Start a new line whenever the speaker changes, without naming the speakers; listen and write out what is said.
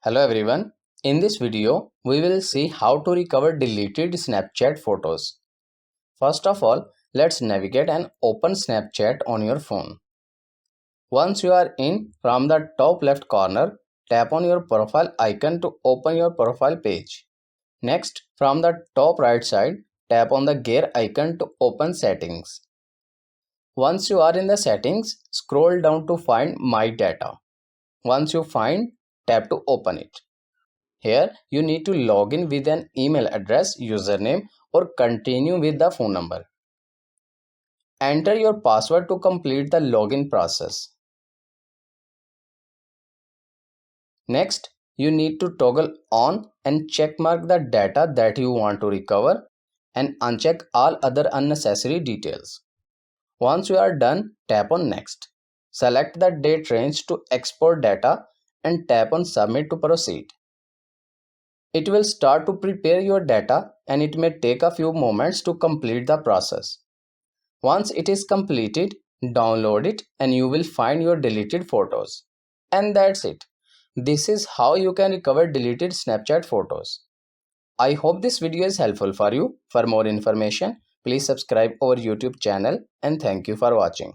Hello everyone. In this video, we will see how to recover deleted Snapchat photos. First of all, let's navigate and open Snapchat on your phone. Once you are in, from the top left corner, tap on your profile icon to open your profile page. Next, from the top right side, tap on the gear icon to open settings. Once you are in the settings, scroll down to find My Data. Once you find, tap to open it. Here, you need to log in with an email address, username, or continue with the phone number. Enter your password to complete the login process. Next, you need to toggle on and check mark the data that you want to recover and uncheck all other unnecessary details. Once you are done, tap on Next. Select the date range to export data and tap on Submit to proceed. It will start to prepare your data and it may take a few moments to complete the process. Once it is completed, download it and you will find your deleted photos. And that's it. This is how you can recover deleted Snapchat photos. I hope this video is helpful for you. For more information, please subscribe our YouTube channel and thank you for watching.